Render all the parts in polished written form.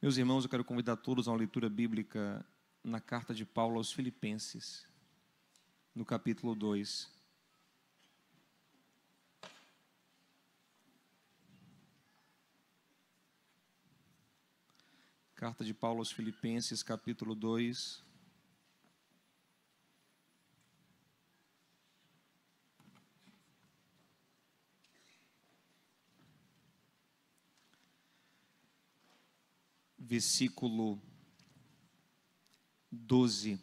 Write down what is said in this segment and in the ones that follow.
Meus irmãos, eu quero convidar todos a uma leitura bíblica na carta de Paulo aos Filipenses, no capítulo 2. Carta de Paulo aos Filipenses, capítulo 2. Versículo 12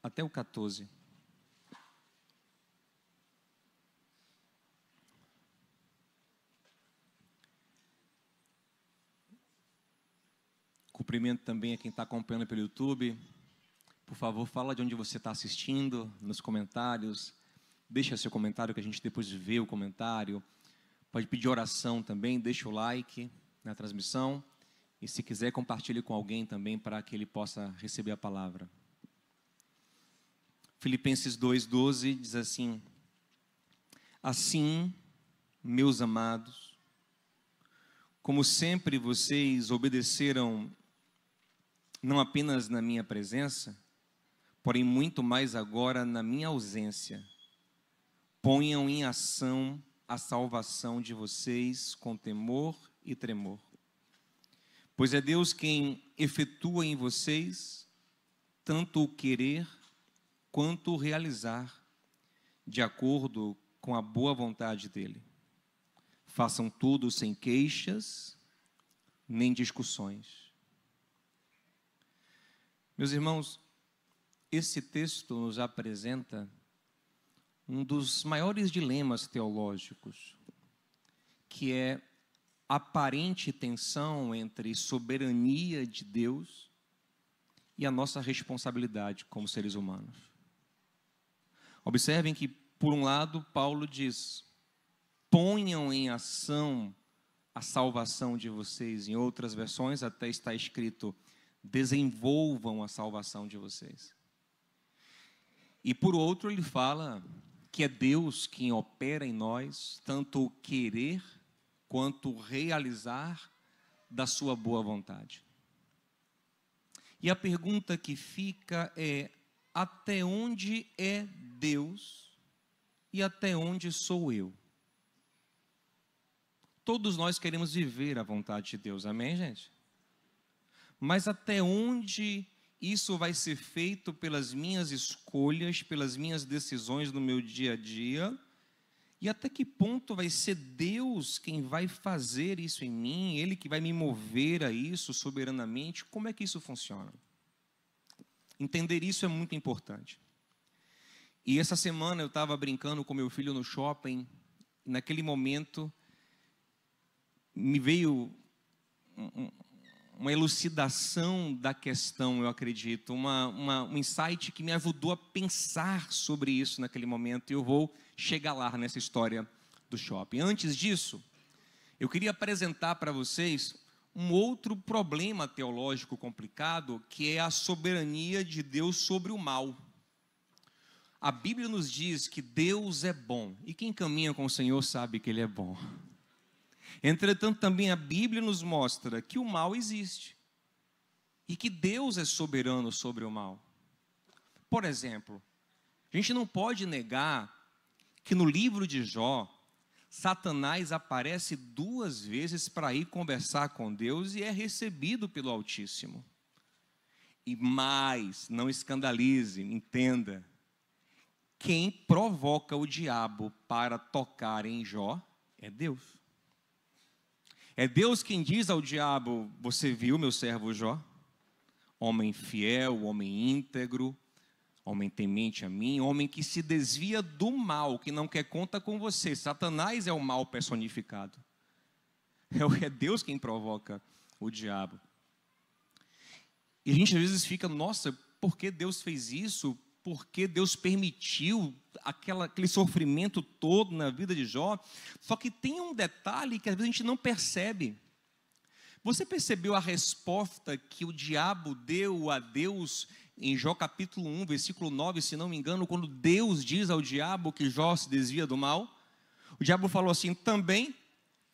até o 14. Cumprimento também a quem está acompanhando pelo YouTube. Por favor, fala de onde você está assistindo, nos comentários. Deixa seu comentário que a gente depois vê o comentário. Pode pedir oração também, deixa o like na transmissão. E se quiser, compartilhe com alguém também para que ele possa receber a palavra. Filipenses 2:12 diz assim: Assim, meus amados, como sempre vocês obedeceram não apenas na minha presença, porém muito mais agora na minha ausência, ponham em ação a salvação de vocês com temor e tremor. Pois é Deus quem efetua em vocês tanto o querer quanto o realizar, de acordo com a boa vontade dEle. Façam tudo sem queixas, nem discussões. Meus irmãos, esse texto nos apresenta um dos maiores dilemas teológicos, que é a aparente tensão entre soberania de Deus e a nossa responsabilidade como seres humanos. Observem que, por um lado, Paulo diz: ponham em ação a salvação de vocês. Em outras versões até está escrito: desenvolvam a salvação de vocês. E por outro, ele fala que é Deus quem opera em nós tanto o querer quanto o realizar da sua boa vontade. E a pergunta que fica é: até onde é Deus e até onde sou eu? Todos nós queremos viver a vontade de Deus, amém, gente? Mas até onde isso vai ser feito pelas minhas escolhas, pelas minhas decisões no meu dia a dia? E até que ponto vai ser Deus quem vai fazer isso em mim? Ele que vai me mover a isso soberanamente? Como é que isso funciona? Entender isso é muito importante. E essa semana eu estava brincando com meu filho no shopping. E naquele momento me veio uma elucidação da questão, eu acredito, um insight que me ajudou a pensar sobre isso naquele momento, e eu vou chegar lá nessa história do shopping. Antes disso, eu queria apresentar para vocês um outro problema teológico complicado, que é a soberania de Deus sobre o mal. A Bíblia nos diz que Deus é bom, e quem caminha com o Senhor sabe que Ele é bom. Entretanto, também a Bíblia nos mostra que o mal existe e que Deus é soberano sobre o mal. Por exemplo, a gente não pode negar que no livro de Jó, Satanás aparece 2 vezes para ir conversar com Deus e é recebido pelo Altíssimo. E mais, não escandalize, entenda, quem provoca o diabo para tocar em Jó é Deus. É Deus quem diz ao diabo: você viu meu servo Jó? Homem fiel, homem íntegro, homem temente a mim, homem que se desvia do mal, que não quer conta com você. Satanás é o mal personificado. É Deus quem provoca o diabo. E a gente às vezes fica: nossa, por que Deus fez isso? Por que Deus permitiu aquele sofrimento todo na vida de Jó? Só que tem um detalhe que às vezes a gente não percebe. Você percebeu a resposta que o diabo deu a Deus em Jó capítulo 1, versículo 9, se não me engano, quando Deus diz ao diabo que Jó se desvia do mal? O diabo falou assim: também,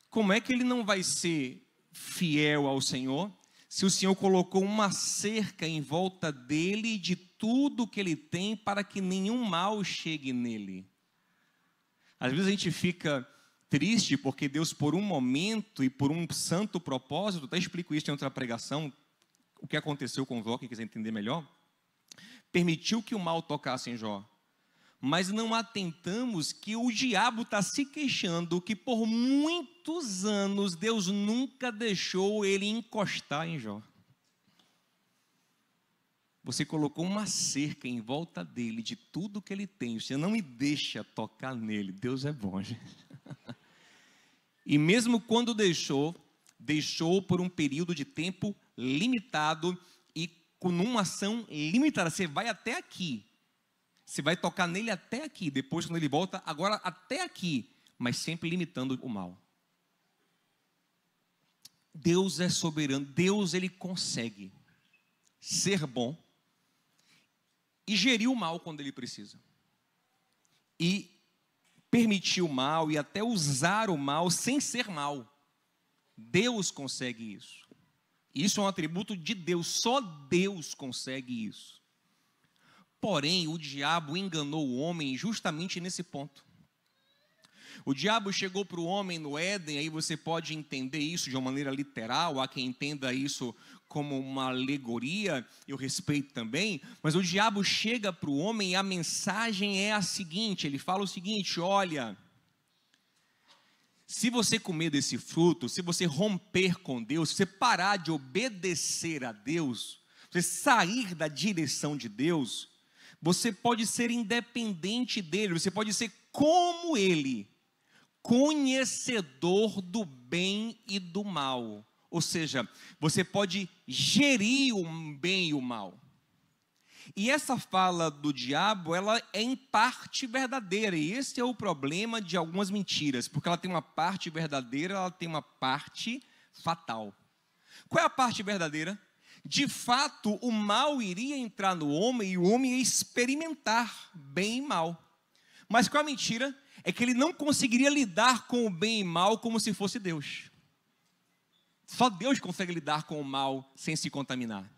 como é que ele não vai ser fiel ao Senhor, se o Senhor colocou uma cerca em volta dele de tudo que ele tem para que nenhum mal chegue nele. Às vezes a gente fica triste porque Deus, por um momento e por um santo propósito, até explico isso em outra pregação, o que aconteceu com Jó, quem quiser entender melhor, permitiu que o mal tocasse em Jó. Mas não atentamos que o diabo está se queixando que por muitos anos Deus nunca deixou ele encostar em Jó. Você colocou uma cerca em volta dele de tudo que ele tem. Você não me deixa tocar nele. Deus é bom, gente. E mesmo quando deixou por um período de tempo limitado e com uma ação limitada. Você vai até aqui. Você vai tocar nele até aqui. Depois, quando ele volta, agora até aqui. Mas sempre limitando o mal. Deus é soberano. Deus, ele consegue ser bom e gerir o mal quando ele precisa. E permitir o mal e até usar o mal sem ser mal. Deus consegue isso. Isso é um atributo de Deus. Só Deus consegue isso. Porém, o diabo enganou o homem justamente nesse ponto. O diabo chegou para o homem no Éden, aí você pode entender isso de uma maneira literal, há quem entenda isso como uma alegoria, eu respeito também, mas o diabo chega para o homem e a mensagem é a seguinte, ele fala o seguinte, olha, se você comer desse fruto, se você romper com Deus, se você parar de obedecer a Deus, você sair da direção de Deus, você pode ser independente dele, você pode ser como ele, conhecedor do bem e do mal. Ou seja, você pode gerir o bem e o mal. E essa fala do diabo, ela é em parte verdadeira. E esse é o problema de algumas mentiras. Porque ela tem uma parte verdadeira, ela tem uma parte fatal. Qual é a parte verdadeira? De fato, o mal iria entrar no homem e o homem ia experimentar bem e mal. Mas qual é a mentira? É que ele não conseguiria lidar com o bem e mal como se fosse Deus. Só Deus consegue lidar com o mal sem se contaminar.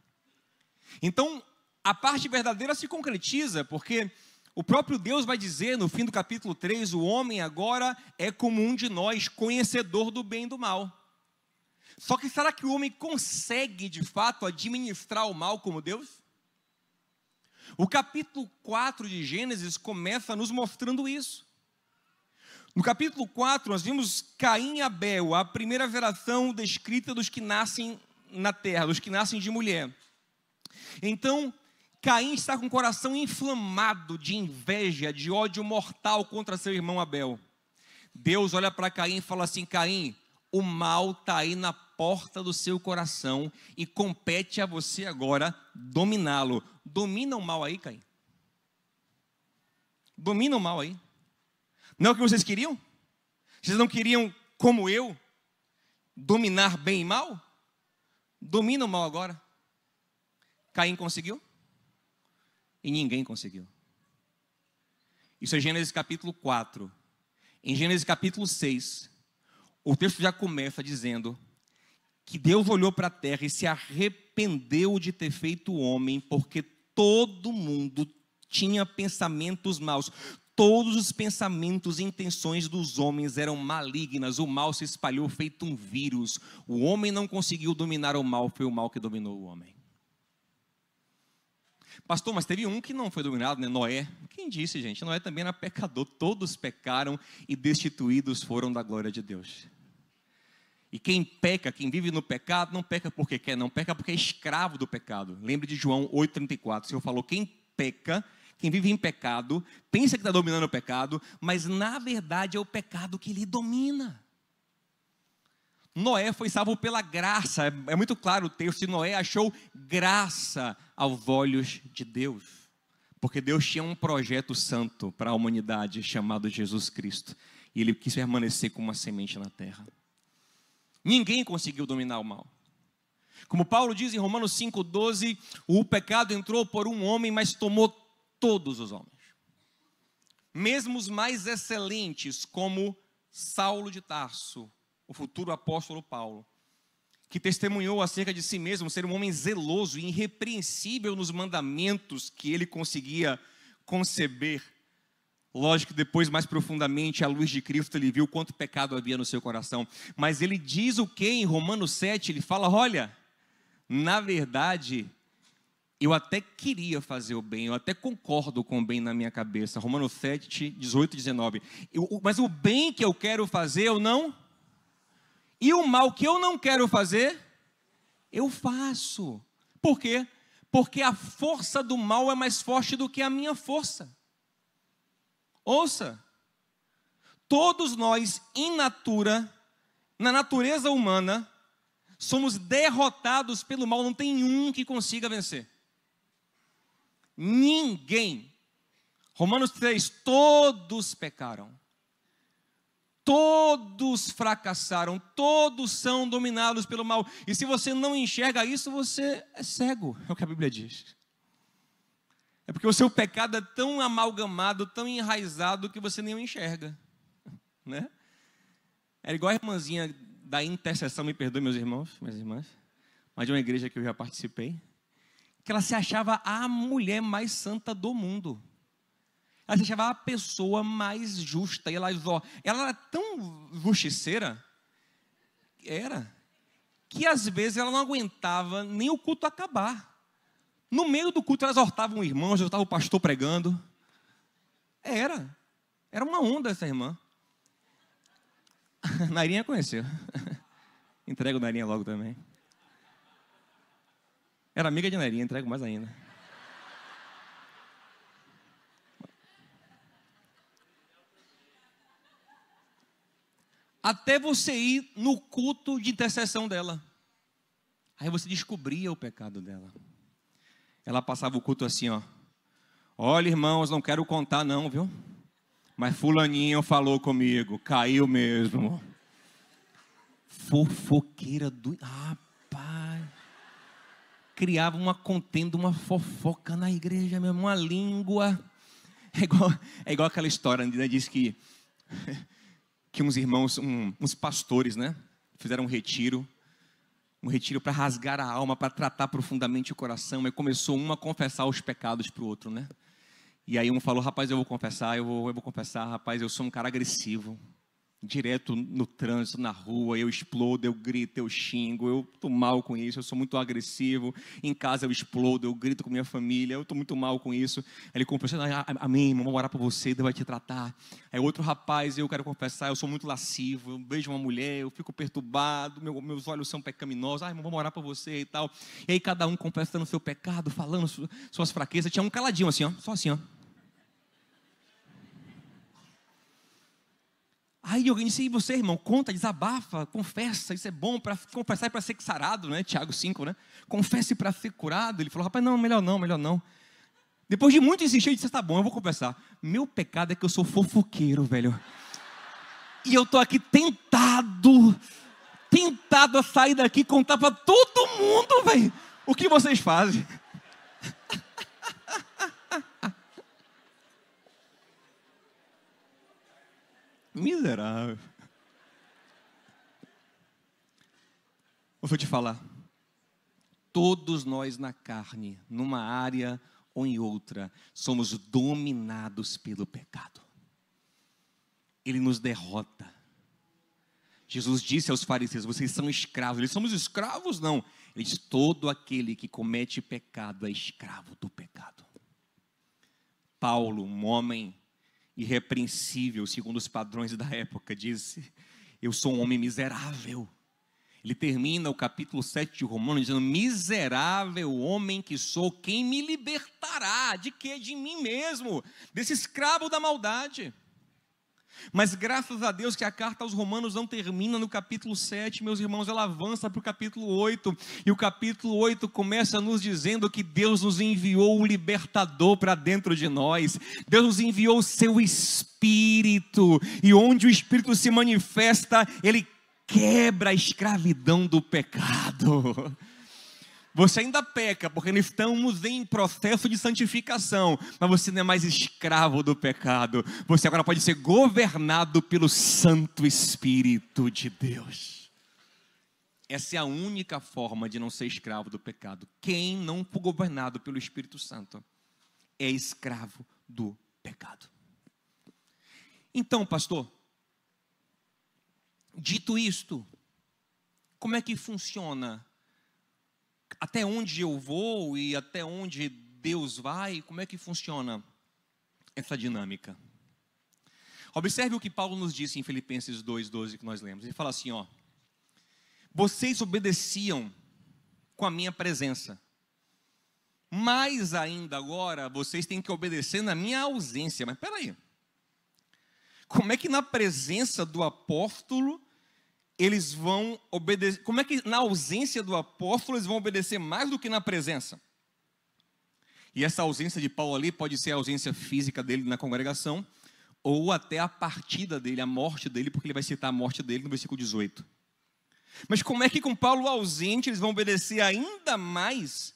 Então, a parte verdadeira se concretiza, porque o próprio Deus vai dizer no fim do capítulo 3, o homem agora é como um de nós, conhecedor do bem e do mal. Só que será que o homem consegue de fato administrar o mal como Deus? O capítulo 4 de Gênesis começa nos mostrando isso. No capítulo 4 nós vimos Caim e Abel, a primeira geração descrita dos que nascem na terra, dos que nascem de mulher. Então, Caim está com o coração inflamado de inveja, de ódio mortal contra seu irmão Abel. Deus olha para Caim e fala assim, Caim, o mal está aí na porta do seu coração e compete a você agora dominá-lo. Domina o mal aí, Caim. Domina o mal aí. Não é o que vocês queriam? Vocês não queriam, como eu, dominar bem e mal? Domina o mal agora. Caim conseguiu? E ninguém conseguiu. Isso é Gênesis capítulo 4. Em Gênesis capítulo 6, o texto já começa dizendo que Deus olhou para a terra e se arrependeu de ter feito o homem, porque todo mundo tinha pensamentos maus. Todos os pensamentos e intenções dos homens eram malignas. O mal se espalhou feito um vírus. O homem não conseguiu dominar o mal, foi o mal que dominou o homem. Pastor, mas teve um que não foi dominado, né? Noé. Quem disse, gente? Noé também era pecador. Todos pecaram e destituídos foram da glória de Deus. E quem peca, quem vive no pecado, não peca porque quer, não peca porque é escravo do pecado. Lembre de João 8,34. O Senhor falou, quem peca, quem vive em pecado, pensa que está dominando o pecado, mas na verdade é o pecado que lhe domina. Noé foi salvo pela graça, é muito claro o texto, Noé achou graça aos olhos de Deus, porque Deus tinha um projeto santo para a humanidade chamado Jesus Cristo, e Ele quis permanecer como uma semente na terra. Ninguém conseguiu dominar o mal. Como Paulo diz em Romanos 5,12, o pecado entrou por um homem, mas tomou todos os homens. Mesmo os mais excelentes, como Saulo de Tarso, o futuro apóstolo Paulo, que testemunhou acerca de si mesmo ser um homem zeloso e irrepreensível nos mandamentos que ele conseguia conceber. Lógico que depois, mais profundamente, à luz de Cristo, ele viu quanto pecado havia no seu coração. Mas ele diz o que em Romanos 7? Ele fala, olha, na verdade, eu até queria fazer o bem, eu até concordo com o bem na minha cabeça. Romanos 7, 18 e 19. Mas o bem que eu quero fazer, eu não... E o mal que eu não quero fazer, eu faço. Por quê? Porque a força do mal é mais forte do que a minha força. Ouça, todos nós, na natureza humana, somos derrotados pelo mal, não tem um que consiga vencer. Ninguém. Romanos 3, todos pecaram. Todos fracassaram, todos são dominados pelo mal. E se você não enxerga isso, você é cego, é o que a Bíblia diz. É porque o seu pecado é tão amalgamado, tão enraizado, que você nem o enxerga, né? É igual a irmãzinha da intercessão, me perdoe meus irmãos, minhas irmãs, mas de uma igreja que eu já participei, que ela se achava a mulher mais santa do mundo. Ela se achava a pessoa mais justa. E ela era tão justiceira, que às vezes ela não aguentava nem o culto acabar. No meio do culto, ela exortava um irmão, exortava o pastor pregando. Era uma onda essa irmã. Nairinha conheceu. Entrego Nairinha logo também. Era amiga de Nairinha, entrego mais ainda. Até você ir no culto de intercessão dela. Aí você descobria o pecado dela. Ela passava o culto assim, ó. Olha, irmãos, não quero contar não, viu? Mas fulaninho falou comigo, caiu mesmo. Fofoqueira do... Rapaz. Criava uma contenda, uma fofoca na igreja mesmo, uma língua. É igual aquela história, né? Diz que uns irmãos, uns pastores, né? Fizeram um retiro para rasgar a alma, para tratar profundamente o coração. E começou um a confessar os pecados para o outro, né? E aí um falou, rapaz, eu vou confessar, rapaz, eu sou um cara agressivo. Direto no trânsito, na rua, eu explodo, eu grito, eu xingo, eu estou mal com isso, eu sou muito agressivo. Em casa eu explodo, eu grito com minha família, eu estou muito mal com isso. Aí ele confessou, amém, irmão, vamos orar por você, Deus vai te tratar. Aí outro rapaz, eu quero confessar, eu sou muito lascivo, eu vejo uma mulher, eu fico perturbado, meus olhos são pecaminosos, irmão, vamos orar por você e tal. E aí cada um confessando o seu pecado, falando suas fraquezas. Tinha um caladinho assim, ó, só assim, ó. Aí alguém disse, e você, irmão, conta, desabafa, confessa, isso é bom, para confessar e para ser sarado, né? Tiago 5, né? Confesse para ser curado. Ele falou, rapaz, não, melhor não. Depois de muito insistir, ele disse, tá bom, eu vou confessar. Meu pecado é que eu sou fofoqueiro, velho. E eu tô aqui tentado a sair daqui e contar para todo mundo, velho, o que vocês fazem. Miserável. Vou te falar. Todos nós na carne, numa área ou em outra, somos dominados pelo pecado. Ele nos derrota. Jesus disse aos fariseus, vocês são escravos. Eles somos escravos? Não. Ele diz, todo aquele que comete pecado é escravo do pecado. Paulo, um homem irrepreensível, segundo os padrões da época, disse, eu sou um homem miserável. Ele termina o capítulo 7 de Romanos dizendo, miserável homem que sou, quem me libertará? De quê? De mim mesmo, desse escravo da maldade. Mas graças a Deus que a carta aos Romanos não termina no capítulo 7, meus irmãos, ela avança para o capítulo 8, e o capítulo 8 começa nos dizendo que Deus nos enviou o libertador para dentro de nós. Deus nos enviou o seu Espírito, e onde o Espírito se manifesta, ele quebra a escravidão do pecado. Você ainda peca, porque estamos em processo de santificação, mas você não é mais escravo do pecado. Você agora pode ser governado pelo Santo Espírito de Deus. Essa é a única forma de não ser escravo do pecado. Quem não for governado pelo Espírito Santo é escravo do pecado. Então, pastor, dito isto, como é que funciona? Até onde eu vou e até onde Deus vai? Como é que funciona essa dinâmica? Observe o que Paulo nos disse em Filipenses 2:12 que nós lemos. Ele fala assim, ó: vocês obedeciam com a minha presença, mais ainda agora vocês têm que obedecer na minha ausência. Mas peraí, como é que na presença do apóstolo eles vão obedecer? Como é que na ausência do apóstolo eles vão obedecer mais do que na presença? E essa ausência de Paulo ali pode ser a ausência física dele na congregação, ou até a partida dele, a morte dele, porque ele vai citar a morte dele no versículo 18. Mas como é que com Paulo ausente eles vão obedecer ainda mais?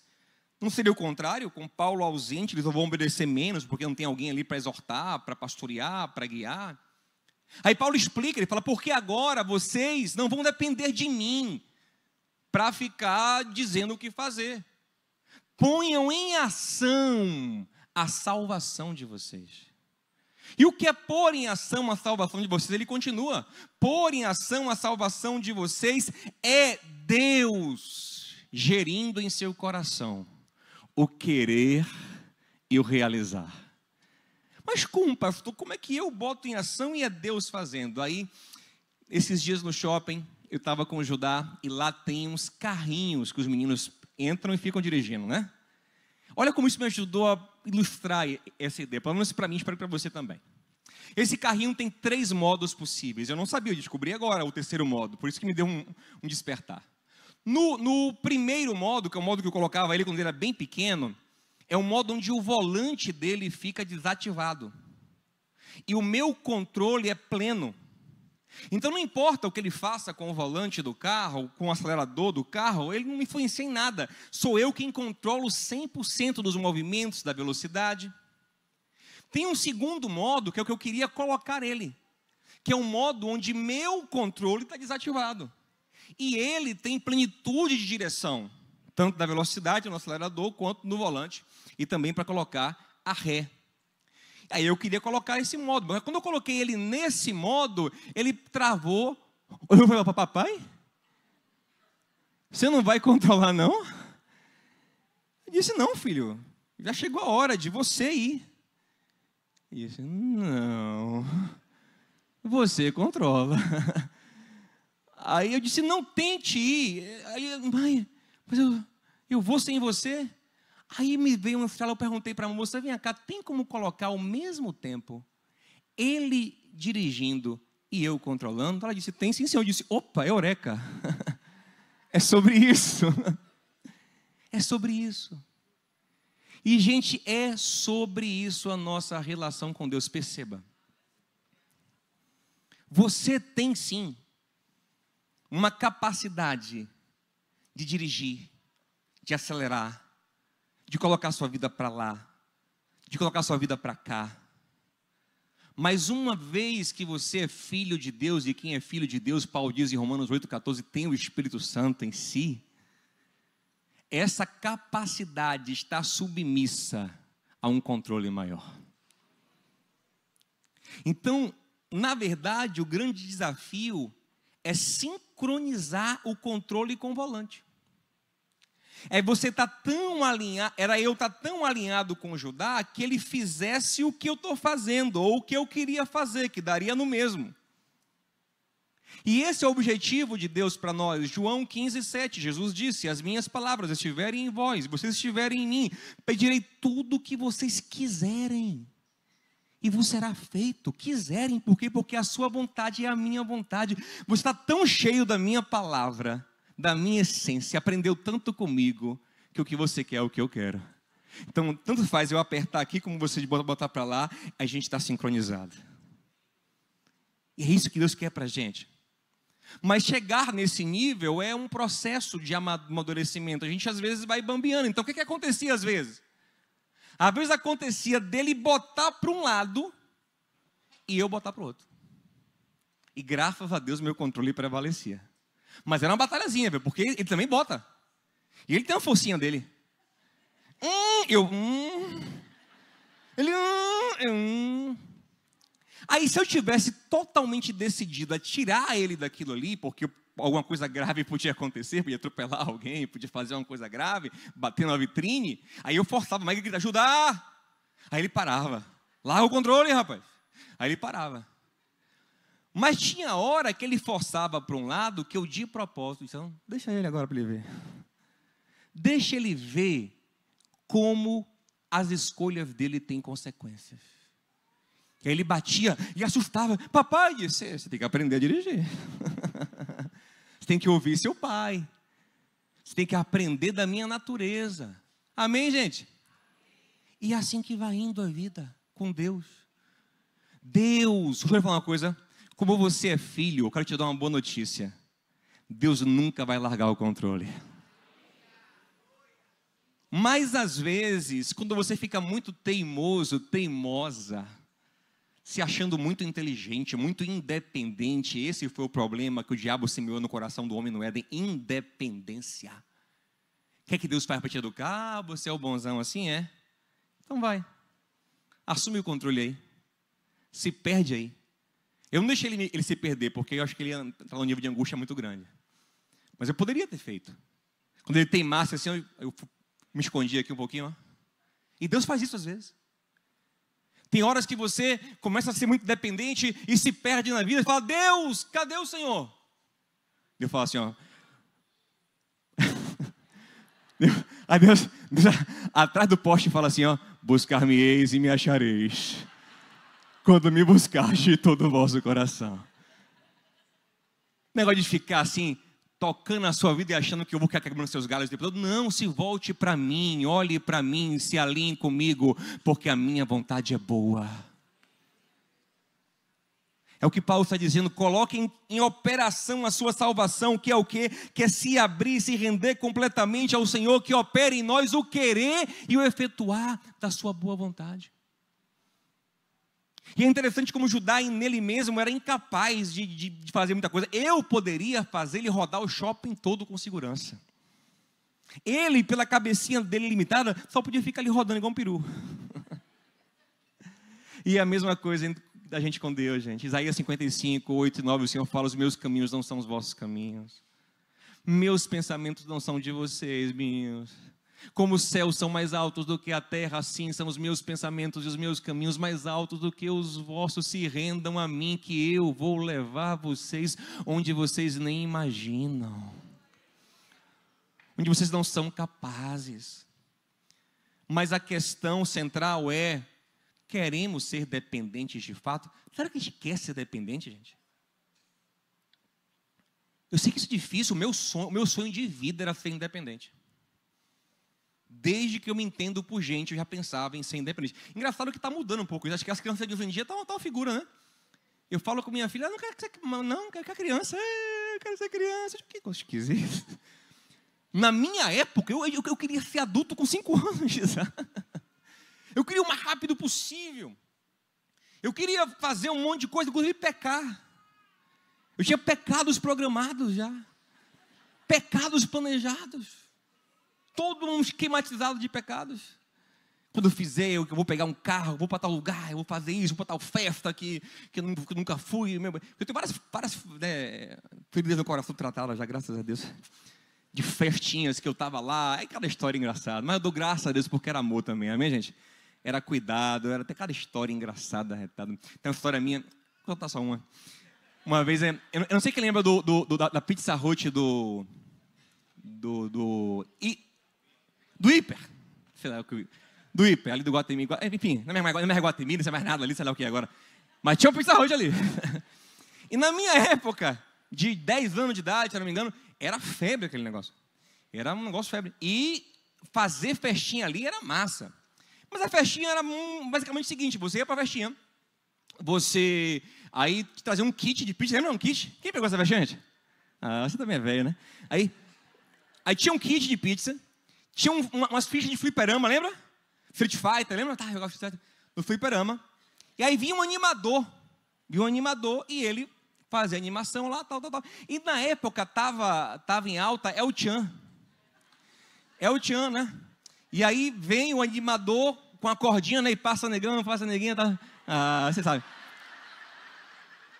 Não seria o contrário? Com Paulo ausente eles vão obedecer menos, porque não tem alguém ali para exortar, para pastorear, para guiar? Aí Paulo explica, ele fala, porque agora vocês não vão depender de mim para ficar dizendo o que fazer. Ponham em ação a salvação de vocês. E o que é pôr em ação a salvação de vocês? Ele continua: pôr em ação a salvação de vocês é Deus gerindo em seu coração o querer e o realizar. Mas como, pastor? Como é que eu boto em ação e é Deus fazendo? Aí, esses dias no shopping, eu estava com o Judá e lá tem uns carrinhos que os meninos entram e ficam dirigindo, né? Olha como isso me ajudou a ilustrar essa ideia, pelo menos para mim, espero para você também. Esse carrinho tem 3 modos possíveis. Eu não sabia, eu descobri agora o terceiro modo, por isso que me deu um despertar. No primeiro modo, que é o modo que eu colocava ele quando ele era bem pequeno, é o modo onde o volante dele fica desativado. E o meu controle é pleno. Então não importa o que ele faça com o volante do carro, com o acelerador do carro, ele não me influencia em nada. Sou eu quem controlo 100% dos movimentos, da velocidade. Tem um segundo modo, que é o que eu queria colocar ele, que é um modo onde meu controle está desativado. E ele tem plenitude de direção, tanto da velocidade no acelerador, quanto no volante, e também para colocar a ré. Aí eu queria colocar esse modo, mas quando eu coloquei ele nesse modo, ele travou. Eu falei, papai, você não vai controlar não? Eu disse, não filho, já chegou a hora de você ir. E eu disse, não, você controla. Aí eu disse, não tente ir. Aí, mãe, mas eu vou sem você? Aí me veio um estralo, eu perguntei para a moça, vem cá, tem como colocar ao mesmo tempo ele dirigindo e eu controlando? Ela disse, tem sim, senhor. Eu disse, opa, eureka. É sobre isso. É sobre isso. E, gente, é sobre isso a nossa relação com Deus. Perceba. Você tem sim uma capacidade de dirigir, de acelerar, de colocar sua vida para lá, de colocar sua vida para cá. Mas uma vez que você é filho de Deus, e quem é filho de Deus, Paulo diz em Romanos 8,14, tem o Espírito Santo em si, essa capacidade está submissa a um controle maior. Então, na verdade, o grande desafio é sincronizar o controle com o volante. É você estar tão alinhado, era eu estar tão alinhado com o Judá, que ele fizesse o que eu estou fazendo, ou o que eu queria fazer, que daria no mesmo. E esse é o objetivo de Deus para nós. João 15:7, Jesus disse, as minhas palavras estiverem em vós, vocês estiverem em mim, pedirei tudo o que vocês quiserem, e vos será feito. Quiserem, por quê? Porque a sua vontade é a minha vontade. Você está tão cheio da minha palavra, da minha essência, aprendeu tanto comigo, que o que você quer é o que eu quero. Então, tanto faz eu apertar aqui, como você botar para lá, a gente está sincronizado. E é isso que Deus quer para a gente. Mas chegar nesse nível é um processo de amadurecimento. A gente às vezes vai bambeando. Então, o que acontecia às vezes? Às vezes acontecia dele botar para um lado e eu botar para o outro. E graças a Deus meu controle prevalecia. Mas era uma batalhazinha, viu? Porque ele também bota. E ele tem uma forcinha dele. Ele. Aí se eu tivesse totalmente decidido a tirar ele daquilo ali, porque alguma coisa grave podia acontecer, podia atropelar alguém, podia fazer uma coisa grave, bater na vitrine, aí eu forçava mais, ele gritava, ajudar! Aí ele parava. Larga o controle, rapaz. Aí ele parava. Mas tinha hora que ele forçava para um lado, que eu de propósito, então, deixa ele agora para ele ver. Deixa ele ver como as escolhas dele têm consequências. E aí ele batia e assustava. Papai, você tem que aprender a dirigir. Você tem que ouvir seu pai. Você tem que aprender da minha natureza. Amém, gente? E é assim que vai indo a vida com Deus. Deus, deixa eu falar uma coisa. Como você é filho, eu quero te dar uma boa notícia. Deus nunca vai largar o controle. Mas às vezes, quando você fica muito teimoso, teimosa, se achando muito inteligente, muito independente, esse foi o problema que o diabo semeou no coração do homem no Éden, independência. O que é que Deus faz para te educar? Ah, você é o bonzão assim, é? Então vai, assume o controle aí, se perde aí. Eu não deixei ele se perder, porque eu acho que ele ia entrar num nível de angústia muito grande. Mas eu poderia ter feito. Quando ele teimasse assim, eu me escondia aqui um pouquinho. Ó. E Deus faz isso às vezes. Tem horas que você começa a ser muito dependente e se perde na vida. E fala, Deus, cadê o Senhor? Deus fala assim, ó. Aí Deus atrás do poste fala assim, ó. Buscar-me-eis e me achareis. Quando me buscaste de todo o vosso coração. Negócio de ficar assim, tocando a sua vida e achando que eu vou ficar quebrando seus galhos o tempo todo. Não, se volte para mim, olhe para mim, se alinhe comigo, porque a minha vontade é boa. É o que Paulo está dizendo, coloque em operação a sua salvação, que é o quê? Que é se abrir, se render completamente ao Senhor, que opera em nós o querer e o efetuar da sua boa vontade. E é interessante como Judá nele mesmo era incapaz de fazer muita coisa. Eu poderia fazer ele rodar o shopping todo com segurança. Ele, pela cabecinha dele limitada, só podia ficar ali rodando igual um peru. E a mesma coisa da gente com Deus, gente. Isaías 55, 8 e 9, o Senhor fala, os meus caminhos não são os vossos caminhos. Meus pensamentos não são de vocês, meninos. Como os céus são mais altos do que a terra, assim são os meus pensamentos e os meus caminhos mais altos do que os vossos. Se rendam a mim, que eu vou levar vocês onde vocês nem imaginam, onde vocês não são capazes. Mas a questão central é, queremos ser dependentes de fato? Será que a gente quer ser dependente, gente? Eu sei que isso é difícil, o meu sonho de vida era ser independente. Desde que eu me entendo por gente, eu já pensava em ser independente. Engraçado que está mudando um pouco. Acho que as crianças de hoje em dia estão uma figura, né? Eu falo com minha filha, não quero ser criança. Eu quero ser criança. Que coisa esquisita. Na minha época, eu queria ser adulto com 5 anos. Eu queria o mais rápido possível. Eu queria fazer um monte de coisa, inclusive pecar. Eu tinha pecados programados já. Pecados planejados. Todo um esquematizado de pecados. Quando eu fizer, eu vou pegar um carro, vou para tal lugar, eu vou fazer isso, vou para tal festa que eu nunca fui. Eu tenho várias feridas no coração tratadas já, graças a Deus. De festinhas que eu estava lá, é cada história engraçada. Mas eu dou graças a Deus porque era amor também, amém, gente? Era cuidado, era até cada história engraçada, retada. Tem uma história minha, vou contar só uma. Uma vez, eu não sei quem lembra da Pizza Hut do Hiper, sei lá o que, do Hiper, ali do Guatemi, enfim, não é mais Guatemi, não sei mais nada ali, sei lá o que é agora, mas tinha um Pizza Hut ali. E na minha época, de 10 anos de idade, se não me engano, era febre aquele negócio, era um negócio febre, e fazer festinha ali era massa, mas a festinha era basicamente o seguinte, você ia pra festinha, você aí trazia um kit de pizza, lembra um kit? Quem pegou essa festinha, gente? Ah, você também é velho, né? Aí tinha um kit de pizza, tinha umas fichas de fliperama, lembra? Street Fighter, lembra? Tá, eu gosto de no fliperama. E aí vinha um animador e ele fazer animação lá, tal. E na época tava em alta El Chan. El Chan, né? E aí vem o animador com a cordinha, né? E passa negão, passa neguinha, tá? Ah, você sabe.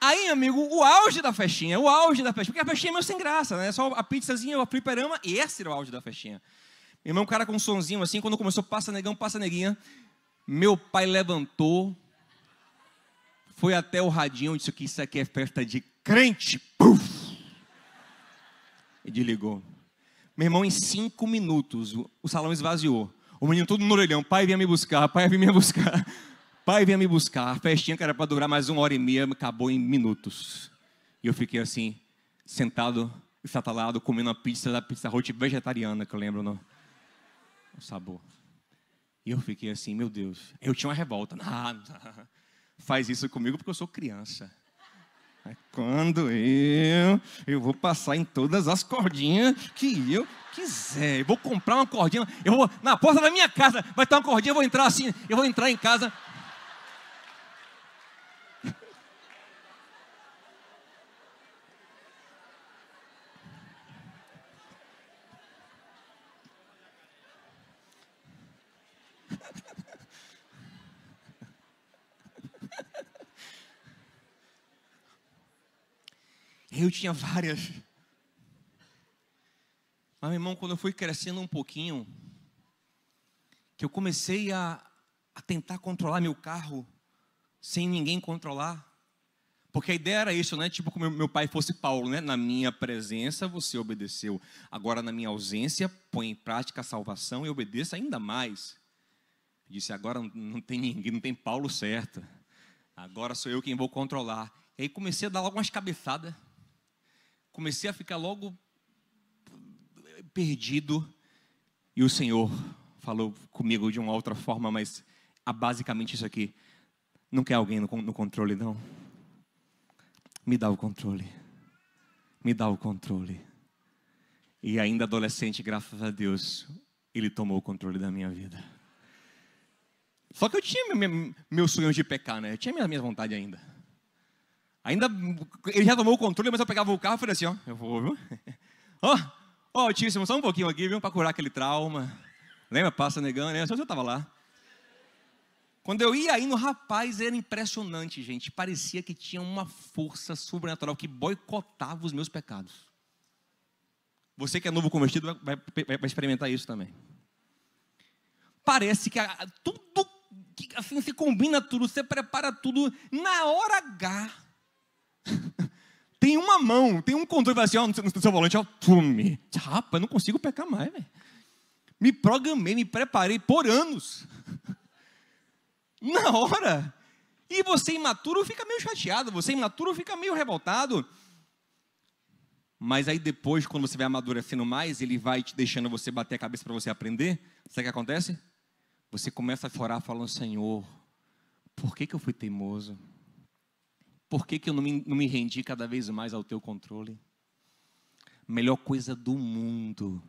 Aí, amigo, o auge da festinha, porque a festinha é meio sem graça, né? Só a pizzazinha, o fliperama, e esse era o auge da festinha. Meu irmão, o cara com um sonzinho assim, quando começou, passa negão, passa neguinha, meu pai levantou, foi até o radinho, disse que isso aqui é festa de crente, puf! E desligou. Meu irmão, em 5 minutos, o salão esvaziou. O menino todo no orelhão, pai vinha me buscar, pai vinha me buscar. Pai vinha me buscar, a festinha que era para durar mais 1h30, acabou em minutos. E eu fiquei assim, sentado, estatalado, comendo a pizza da Pizza Hut vegetariana, que eu lembro o sabor. E eu fiquei assim, meu Deus, eu tinha uma revolta. Não, faz isso comigo porque eu sou criança. Quando eu vou passar em todas as cordinhas que eu quiser. Eu vou comprar uma cordinha, eu vou na porta da minha casa, vai ter uma cordinha, eu vou entrar assim, eu vou entrar em casa. Eu tinha várias. Mas, meu irmão, quando eu fui crescendo um pouquinho, que eu comecei a tentar controlar meu carro sem ninguém controlar. Porque a ideia era isso, né? Tipo, como meu pai fosse Paulo, né? Na minha presença você obedeceu. Agora, na minha ausência, põe em prática a salvação e obedeça ainda mais. Eu disse, agora não tem ninguém, não tem Paulo certo. Agora sou eu quem vou controlar. E aí comecei a dar logo umas cabeçadas. Comecei a ficar logo perdido. E o Senhor falou comigo de uma outra forma, mas basicamente isso aqui. Não quer alguém no controle, não? Me dá o controle. Me dá o controle. E ainda adolescente, graças a Deus, Ele tomou o controle da minha vida. Só que eu tinha meus sonhos de pecar, né? Eu tinha minha vontade ainda. Ele já tomou o controle, mas eu pegava o carro e falei assim, ó, eu vou, viu? Ó, Altíssimo, só um pouquinho aqui, viu? Para curar aquele trauma. Lembra? Passa negando, né? Só eu estava lá. Quando eu ia indo, rapaz, era impressionante, gente. Parecia que tinha uma força sobrenatural que boicotava os meus pecados. Você que é novo convertido vai experimentar isso também. Parece que tudo, assim, se combina tudo, você prepara tudo. Na hora H, tem uma mão, tem um controle, assim, ó, no seu volante, ó, fume. Rapaz, não consigo pecar mais, velho. Me programei, me preparei por anos. Na hora. E você imaturo fica meio chateado, você imaturo fica meio revoltado. Mas aí depois, quando você vai amadurecendo mais, ele vai te deixando você bater a cabeça para você aprender. Sabe o que acontece? Você começa a chorar falando, Senhor, por que eu fui teimoso? Por que eu não me rendi cada vez mais ao teu controle? A melhor coisa do mundo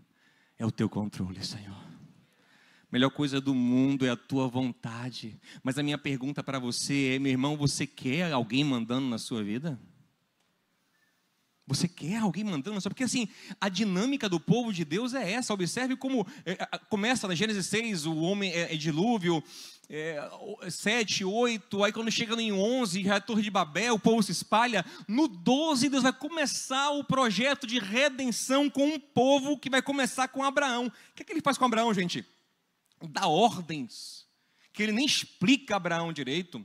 é o teu controle, Senhor. A melhor coisa do mundo é a tua vontade. Mas a minha pergunta para você é, meu irmão, você quer alguém mandando na sua vida? Você quer alguém mandando? Porque assim, a dinâmica do povo de Deus é essa. Observe como começa na Gênesis 6, o homem é dilúvio, 7, 8, aí quando chega em 11, já é a Torre de Babel, o povo se espalha. No 12, Deus vai começar o projeto de redenção com um povo que vai começar com Abraão. O que é que ele faz com Abraão, gente? Dá ordens, que ele nem explica a Abraão direito.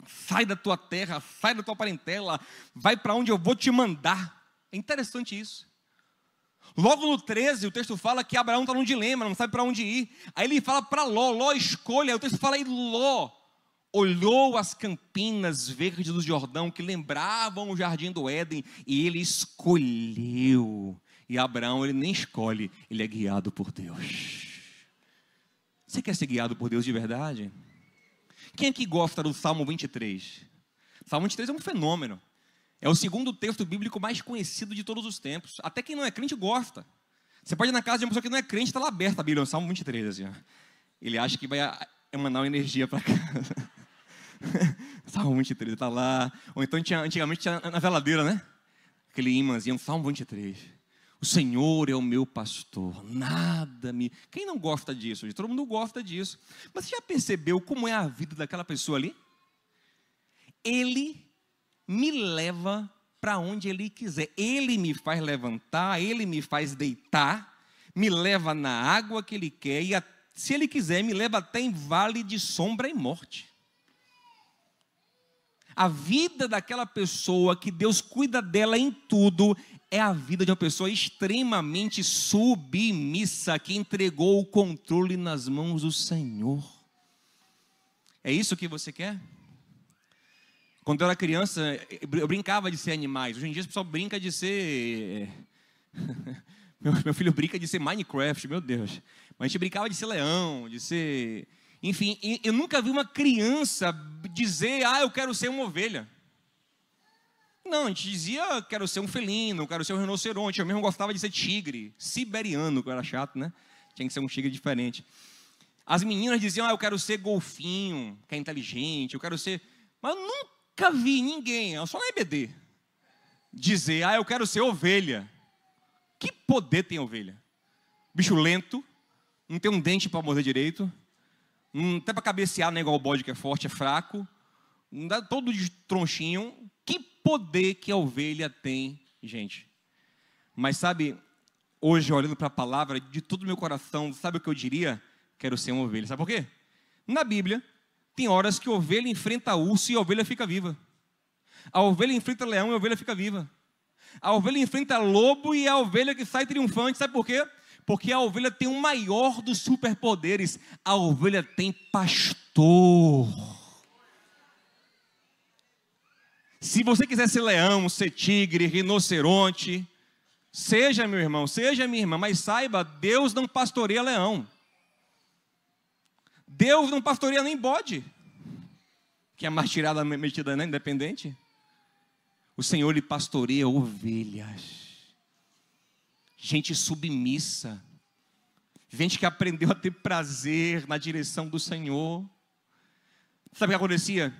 Sai da tua terra, sai da tua parentela, vai para onde eu vou te mandar. É interessante isso. Logo no 13, o texto fala que Abraão está num dilema, não sabe para onde ir. Aí ele fala para Ló, Ló escolha. Aí o texto fala, e Ló olhou as campinas verdes do Jordão, que lembravam o jardim do Éden, e ele escolheu. E Abraão, ele nem escolhe, ele é guiado por Deus. Você quer ser guiado por Deus de verdade? Quem aqui gosta do Salmo 23? Salmo 23 é um fenômeno. É o segundo texto bíblico mais conhecido de todos os tempos. Até quem não é crente gosta. Você pode ir na casa de uma pessoa que não é crente, está lá aberta a Bíblia, o Salmo 23. Assim, ó. Ele acha que vai emanar uma energia para casa. Salmo 23 está lá. Ou então antigamente tinha na veladeira, né? Aquele imãzinho, Salmo 23. O Senhor é o meu pastor, nada me... Quem não gosta disso? Todo mundo gosta disso. Mas você já percebeu como é a vida daquela pessoa ali? Ele me leva para onde Ele quiser. Ele me faz levantar, Ele me faz deitar, me leva na água que Ele quer e, se Ele quiser, me leva até em vale de sombra e morte. A vida daquela pessoa que Deus cuida dela em tudo é a vida de uma pessoa extremamente submissa, que entregou o controle nas mãos do Senhor. É isso que você quer? Quando eu era criança, eu brincava de ser animais. Hoje em dia o pessoal brinca de ser... Meu filho brinca de ser Minecraft, meu Deus. Mas a gente brincava de ser leão, de ser... Enfim, eu nunca vi uma criança dizer, eu quero ser uma ovelha. Não, a gente dizia, quero ser um felino, quero ser um rinoceronte. Eu mesmo gostava de ser tigre, siberiano, que era chato, né? Tinha que ser um tigre diferente. As meninas diziam, eu quero ser golfinho, que é inteligente, eu quero ser... Mas eu nunca vi ninguém, só na EBD, dizer, eu quero ser ovelha. Que poder tem ovelha? Bicho lento, não tem um dente para morder direito, não tem para cabecear, não é igual o bode que é forte, é fraco, não dá todo de tronchinho. Que poder que a ovelha tem, gente. Mas sabe, hoje olhando para a palavra, de todo o meu coração, sabe o que eu diria? Quero ser uma ovelha. Sabe por quê? Na Bíblia, tem horas que a ovelha enfrenta urso e a ovelha fica viva. A ovelha enfrenta leão e a ovelha fica viva. A ovelha enfrenta lobo e é a ovelha que sai triunfante. Sabe por quê? Porque a ovelha tem o maior dos superpoderes. A ovelha tem pastor. Se você quiser ser leão, ser tigre, rinoceronte, seja meu irmão, seja minha irmã, mas saiba, Deus não pastoreia leão. Deus não pastoreia nem bode, que é mais tirada metida, né, independente. O Senhor lhe pastoreia ovelhas. Gente submissa, gente que aprendeu a ter prazer na direção do Senhor. Sabe o que acontecia?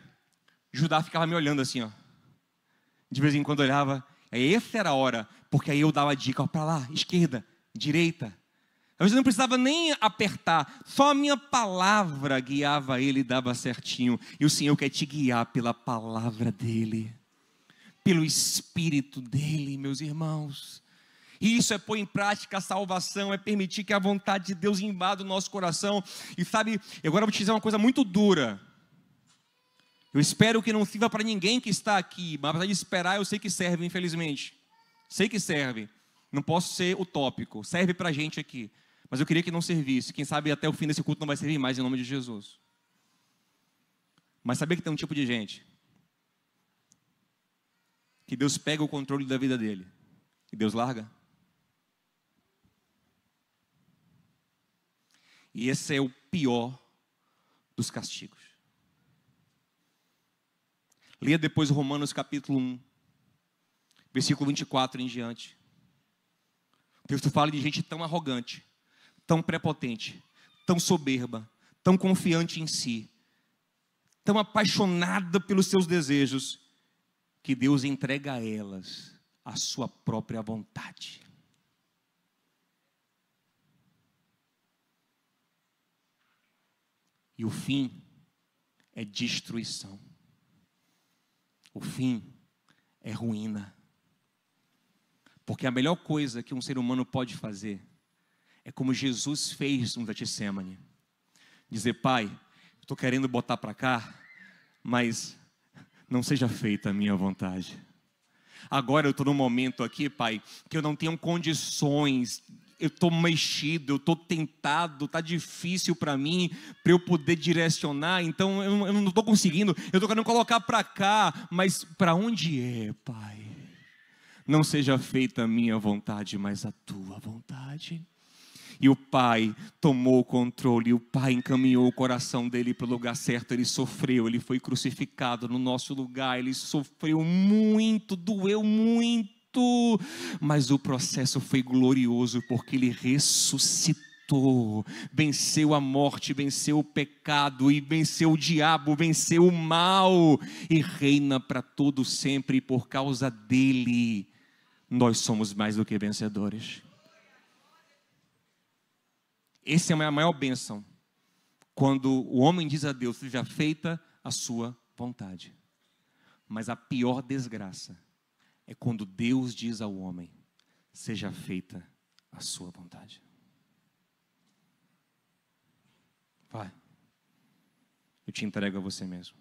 Judá ficava me olhando assim, de vez em quando olhava, essa era a hora, porque aí eu dava a dica, para lá, esquerda, direita. Às vezes eu não precisava nem apertar, só a minha palavra guiava ele e dava certinho. E o Senhor quer te guiar pela palavra dele, pelo Espírito dele, meus irmãos. E isso é pôr em prática a salvação, é permitir que a vontade de Deus invada o nosso coração. E sabe, agora eu vou te dizer uma coisa muito dura. Eu espero que não sirva para ninguém que está aqui, mas apesar de esperar, eu sei que serve, infelizmente. Sei que serve. Não posso ser utópico. Serve para a gente aqui. Mas eu queria que não servisse. Quem sabe até o fim desse culto não vai servir mais, em nome de Jesus. Mas sabia que tem um tipo de gente que Deus pega o controle da vida dele e Deus larga? E esse é o pior dos castigos. Leia depois Romanos capítulo 1, versículo 24 em diante. O texto fala de gente tão arrogante, tão prepotente, tão soberba, tão confiante em si, tão apaixonada pelos seus desejos, que Deus entrega a elas a sua própria vontade. E o fim é destruição. O fim é ruína. Porque a melhor coisa que um ser humano pode fazer é como Jesus fez no Getsemane. Dizer, Pai, estou querendo botar para cá, mas não seja feita a minha vontade. Agora eu estou num momento aqui, Pai, que eu não tenho condições, eu estou mexido, eu estou tentado, está difícil para mim, para eu poder direcionar, então eu não estou conseguindo, eu estou querendo colocar para cá, mas para onde é, Pai? Não seja feita a minha vontade, mas a tua vontade. E o Pai tomou o controle, o Pai encaminhou o coração dele para o lugar certo. Ele sofreu, ele foi crucificado no nosso lugar, ele sofreu muito, doeu muito, mas o processo foi glorioso, porque ele ressuscitou venceu a morte, venceu o pecado e venceu o diabo, venceu o mal e reina para todo sempre, e por causa dele nós somos mais do que vencedores. Essa é a maior bênção, quando o homem diz a Deus: seja feita a sua vontade. Mas a pior desgraça é quando Deus diz ao homem: seja feita a sua vontade. Vai, eu te entrego a você mesmo.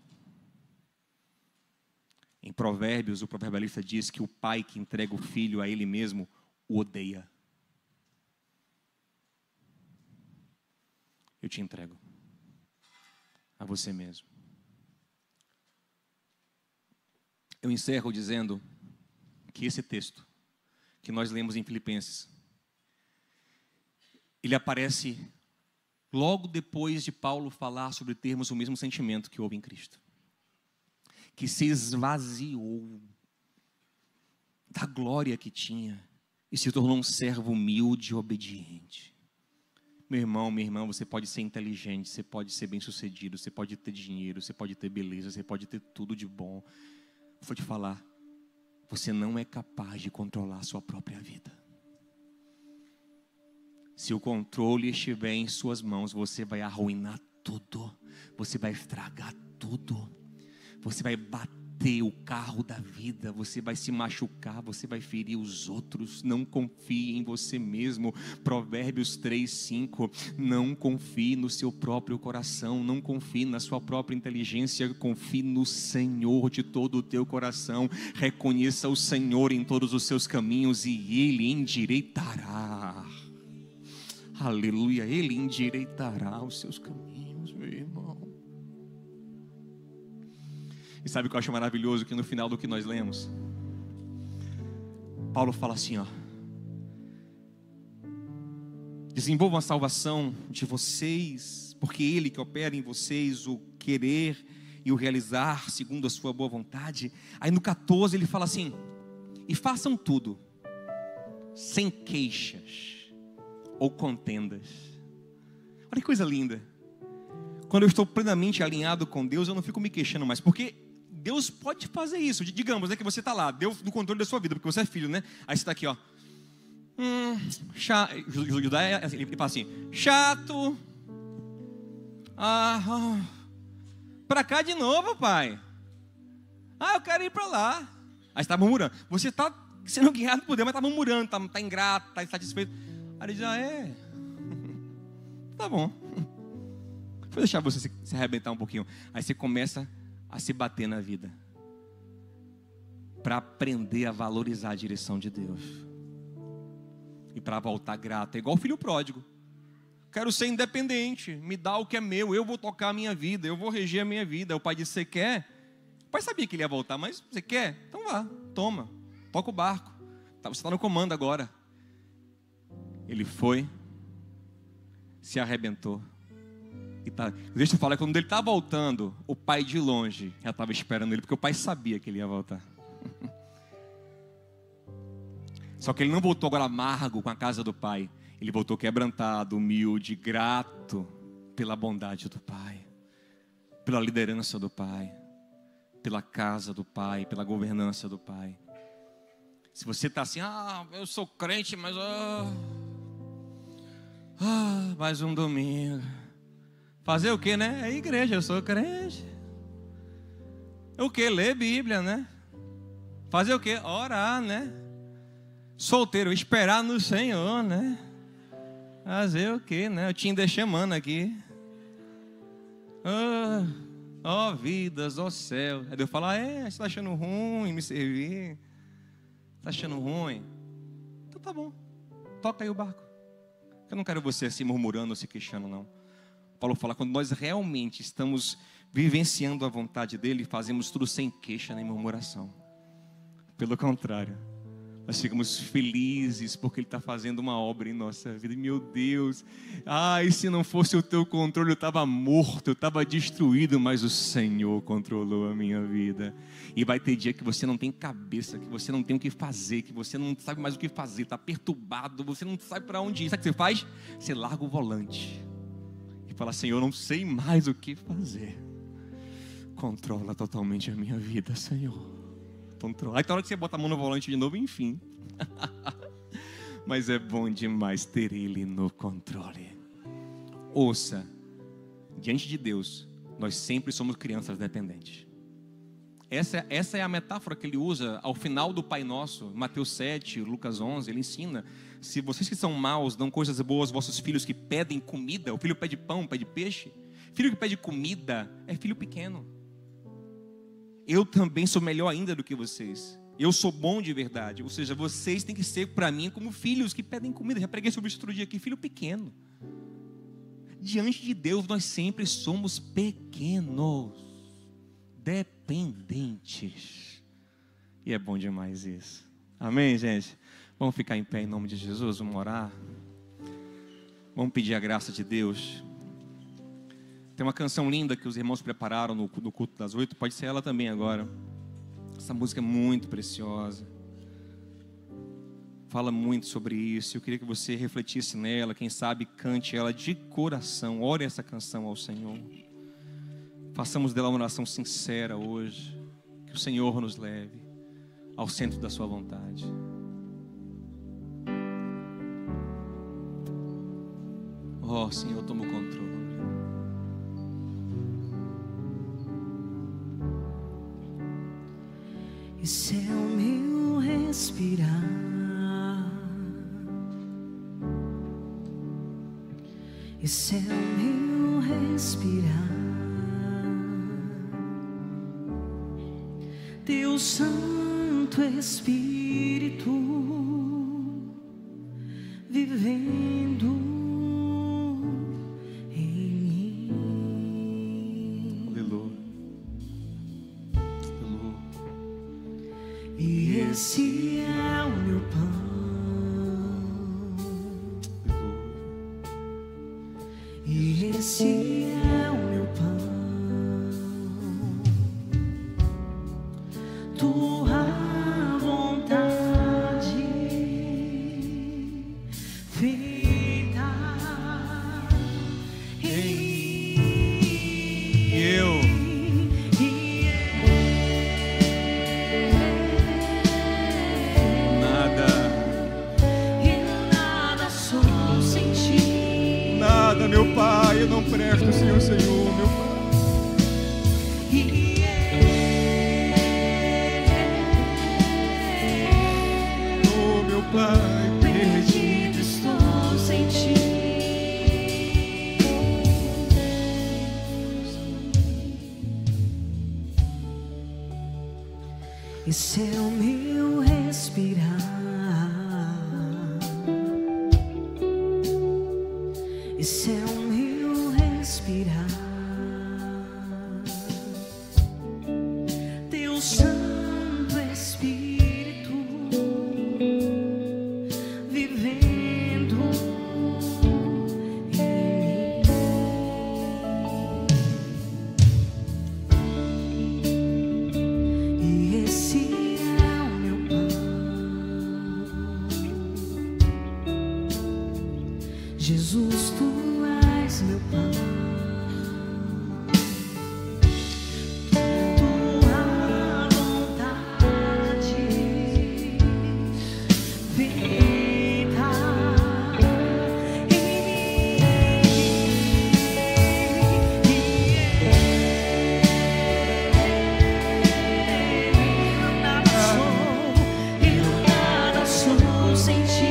Em Provérbios, o proverbialista diz que o pai que entrega o filho a ele mesmo o odeia. Eu te entrego a você mesmo. Eu encerro dizendo que esse texto que nós lemos em Filipenses, ele aparece logo depois de Paulo falar sobre termos o mesmo sentimento que houve em Cristo, que se esvaziou da glória que tinha e se tornou um servo humilde e obediente. Meu irmão, minha irmã, você pode ser inteligente, você pode ser bem-sucedido, você pode ter dinheiro, você pode ter beleza, você pode ter tudo de bom. Vou te falar, você não é capaz de controlar a sua própria vida. Se o controle estiver em suas mãos, você vai arruinar tudo, você vai estragar tudo, você vai bater o carro da vida, você vai se machucar, você vai ferir os outros. Não confie em você mesmo. Provérbios 3:5, não confie no seu próprio coração, não confie na sua própria inteligência, confie no Senhor de todo o teu coração. Reconheça o Senhor em todos os seus caminhos e Ele endireitará. Aleluia, Ele endireitará os seus caminhos, meu irmão. E sabe o que eu acho maravilhoso? Que no final do que nós lemos, Paulo fala assim, ó: desenvolvam a salvação de vocês, porque Ele que opera em vocês o querer e o realizar segundo a sua boa vontade. Aí no 14 ele fala assim: e façam tudo sem queixas ou contendas. Olha que coisa linda. Quando eu estou plenamente alinhado com Deus, eu não fico me queixando mais, porque Deus pode fazer isso. Digamos, né, que você está lá, Deus no controle da sua vida, porque você é filho, né? Aí você está aqui, ó. Judá, ele fala assim: chato. Para cá de novo, pai. Eu quero ir para lá. Aí você está murmurando. Você está sendo guiado por Deus, mas está murmurando, está ingrato, está insatisfeito. Aí ele diz: tá bom. Vou deixar você se arrebentar um pouquinho. Aí você começa a se bater na vida, para aprender a valorizar a direção de Deus e para voltar grato. É igual o filho pródigo: quero ser independente, me dá o que é meu, eu vou tocar a minha vida, eu vou reger a minha vida. O pai disse: você quer? O pai sabia que ele ia voltar, mas você quer? Então vá, toma, toca o barco, você está no comando agora. Ele foi, se arrebentou. Deixa eu falar, quando ele está voltando, o pai de longe já estava esperando ele, porque o pai sabia que ele ia voltar. Só que ele não voltou agora amargo com a casa do pai. Ele voltou quebrantado, humilde, grato pela bondade do pai, pela liderança do pai, pela casa do pai, pela governança do pai. Se você está assim: eu sou crente, mas mais um domingo. Fazer o que, né? É igreja, eu sou crente. O que? Ler Bíblia, né? Fazer o que? Orar, né? Solteiro, esperar no Senhor, né? Fazer o que, né? Eu tinha chamando aqui. Vidas, céu. Aí Deus fala: você está achando ruim me servir? Está achando ruim? Então tá bom, toca aí o barco. Eu não quero você se murmurando ou se queixando, não. Paulo fala: quando nós realmente estamos vivenciando a vontade dele, fazemos tudo sem queixa nem murmuração. Pelo contrário, Nós ficamos felizes porque Ele está fazendo uma obra em nossa vida. E, meu Deus, e se não fosse o Teu controle, eu estava morto, eu estava destruído, mas o Senhor controlou a minha vida. E vai ter dia que você não tem cabeça, que você não tem o que fazer, que você não sabe mais o que fazer, está perturbado, você não sabe para onde ir. Sabe o que você faz? Você larga o volante e fala: Senhor, eu não sei mais o que fazer. Controla totalmente a minha vida, Senhor. Controla. Aí, na hora que você bota a mão no volante de novo, enfim. Mas é bom demais ter Ele no controle. Ouça, diante de Deus, nós sempre somos crianças dependentes. Essa é a metáfora que ele usa ao final do Pai Nosso, Mateus 7, Lucas 11, ele ensina: se vocês que são maus dão coisas boas aos vossos filhos que pedem comida, o filho pede pão, pede peixe, filho que pede comida é filho pequeno. Eu também sou melhor ainda do que vocês. Eu sou bom de verdade. Ou seja, vocês têm que ser para mim como filhos que pedem comida. Já preguei sobre isso outro dia aqui. Filho pequeno. Diante de Deus nós sempre somos pequenos, dependentes. E é bom demais isso. Amém, gente? Vamos ficar em pé em nome de Jesus. Vamos orar. Vamos pedir a graça de Deus. Tem uma canção linda que os irmãos prepararam no culto das 8. Pode ser ela também agora. Essa música é muito preciosa. Fala muito sobre isso. Eu queria que você refletisse nela. Quem sabe cante ela de coração. Ore essa canção ao Senhor. Façamos dela uma oração sincera hoje. Que o Senhor nos leve ao centro da sua vontade. Oh, Senhor, toma o controle. Esse é o meu respirar. Esse é o meu respirar. Teu Santo Espírito vivendo em mim. Aleluia. Aleluia. E esse é o meu pão. E esse é o meu pão. Tua vontade feita em mim. E eu meu Pai, eu não presto sem o Senhor, meu Pai. Oh, meu Pai, perdido estou sem ti. Esse é o meu respirar. Esse é o meu respirar. Teu Santo Espírito vivendo em mim. E esse é o meu pão. Jesus, tu és meu pão. Tua vontade feita em mim. Eu nada sou sem ti.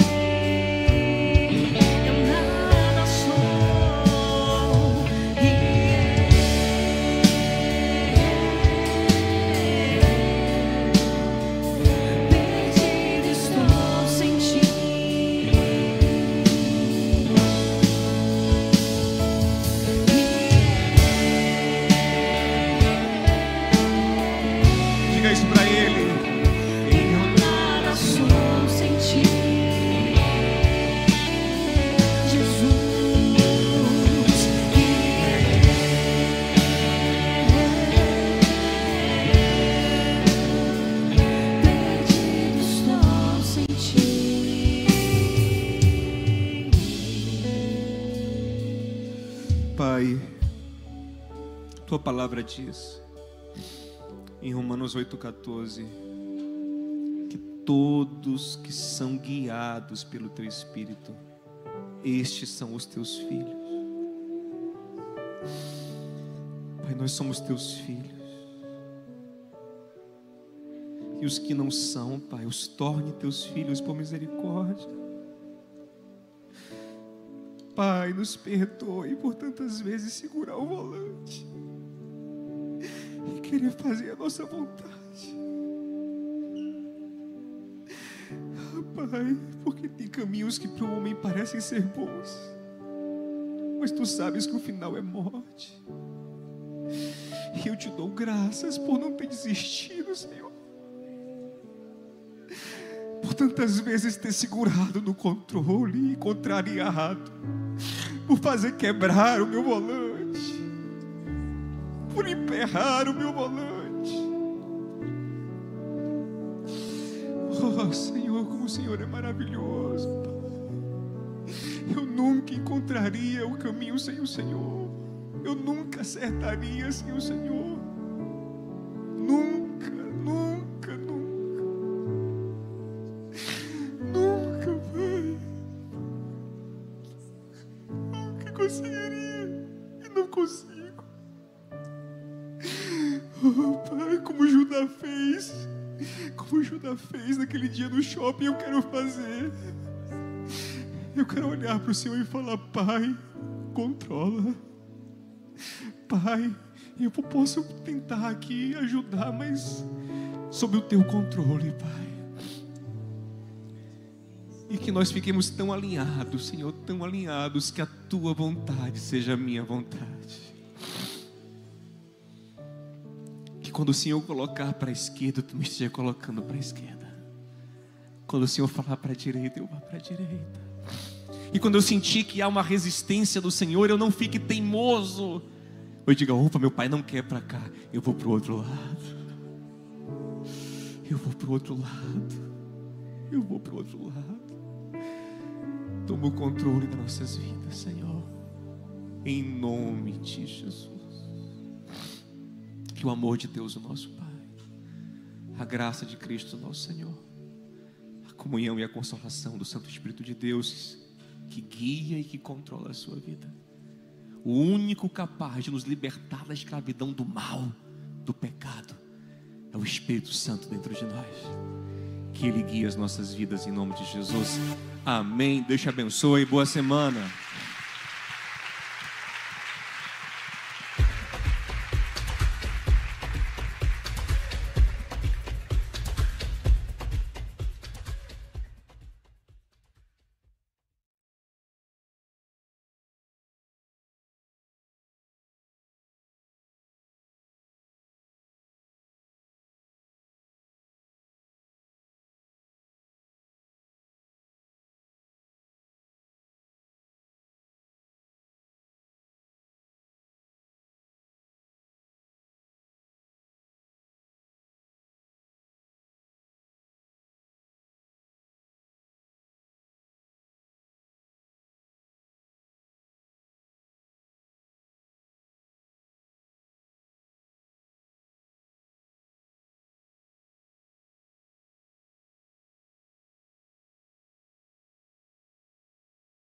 Pai, Tua palavra diz, em Romanos 8,14, que todos que são guiados pelo Teu Espírito, estes são os Teus filhos. Pai, nós somos Teus filhos. E os que não são, Pai, os torne Teus filhos por misericórdia. Pai, nos perdoe por tantas vezes segurar o volante e querer fazer a nossa vontade. Pai, porque tem caminhos que para o homem parecem ser bons, mas Tu sabes que o final é morte. E eu Te dou graças por não ter desistido, Senhor. Por tantas vezes ter segurado no controle e contrariado, por fazer quebrar o meu volante, por emperrar o meu volante. Oh Senhor, como o Senhor é maravilhoso, Pai. Eu nunca encontraria o caminho sem o Senhor. Eu nunca acertaria sem o Senhor. Nunca, nunca, nunca. Nunca, Pai. Nunca conseguiria. E não consigo. Oh Pai, como Judá fez. Como Judá fez naquele dia no shopping, eu quero fazer. Eu quero olhar para o Senhor e falar: Pai, controla. Pai, eu posso tentar aqui ajudar, mas sob o Teu controle, Pai. E que nós fiquemos tão alinhados, Senhor, tão alinhados, que a Tua vontade seja a minha vontade. Que quando o Senhor colocar para a esquerda, Tu me esteja colocando para a esquerda. Quando o Senhor falar para a direita, eu vá para a direita. E quando eu sentir que há uma resistência do Senhor, eu não fique teimoso. Eu digo: opa, meu Pai não quer para cá, eu vou para o outro lado. Eu vou para o outro lado. Eu vou para o outro lado. Toma o controle das nossas vidas, Senhor. Em nome de Jesus. Que o amor de Deus, o nosso Pai, a graça de Cristo, nosso Senhor, a comunhão e a consolação do Santo Espírito de Deus, que guia e que controla a sua vida, o único capaz de nos libertar da escravidão do mal, do pecado, é o Espírito Santo dentro de nós. Que Ele guie as nossas vidas em nome de Jesus. Amém. Deus te abençoe. Boa semana.